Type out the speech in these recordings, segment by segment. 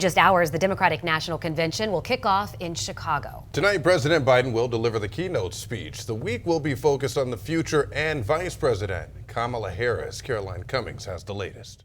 Just hours, the Democratic National Convention will kick off in Chicago. Tonight, President Biden will deliver the keynote speech. The week will be focused on the future and Vice President Kamala Harris. Caroline Cummings has the latest.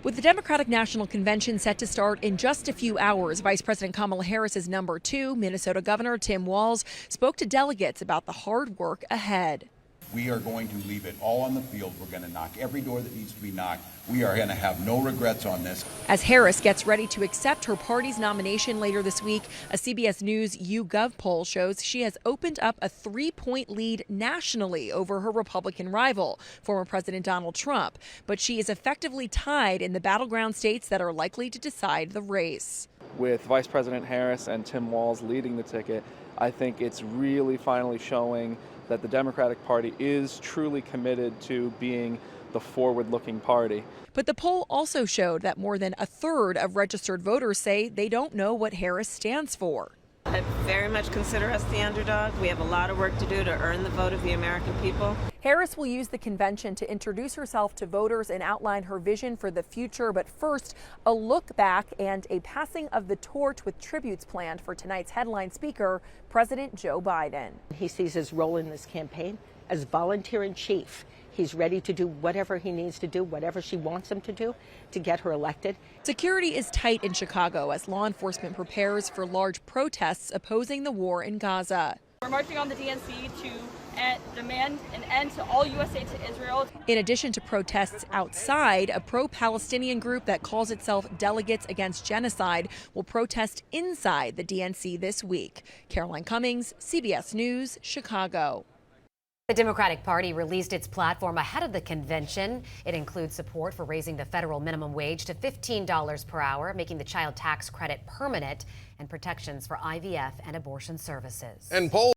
With the Democratic National Convention set to start in just a few hours, Vice President Kamala Harris's number 2, Minnesota Governor Tim Walz, spoke to delegates about the hard work ahead. We are going to leave it all on the field. We're going to knock every door that needs to be knocked. We are going to have no regrets on this. As Harris gets ready to accept her party's nomination later this week, a CBS News YouGov poll shows she has opened up a 3-point lead nationally over her Republican rival, former President Donald Trump. But she is effectively tied in the battleground states that are likely to decide the race. With Vice President Harris and Tim Walz leading the ticket, I think it's really finally showing that the Democratic Party is truly committed to being the forward-looking party. But the poll also showed that more than a third of registered voters say they don't know what Harris stands for. I very much consider us the underdog. We have a lot of work to do to earn the vote of the American people. Harris will use the convention to introduce herself to voters and outline her vision for the future. But first, a look back and a passing of the torch with tributes planned for tonight's headline speaker, President Joe Biden. He sees his role in this campaign as volunteer in chief. He's ready to do whatever he needs to do, whatever she wants him to do to get her elected. Security is tight in Chicago as law enforcement prepares for large protests opposing the war in Gaza. We're marching on the DNC to demand an end to all U.S. aid to Israel. In addition to protests outside, a pro-Palestinian group that calls itself Delegates Against Genocide will protest inside the DNC this week. Caroline Cummings, CBS News, Chicago. The Democratic Party released its platform ahead of the convention. It includes support for raising the federal minimum wage to $15 per hour, making the child tax credit permanent, and protections for IVF and abortion services. And polls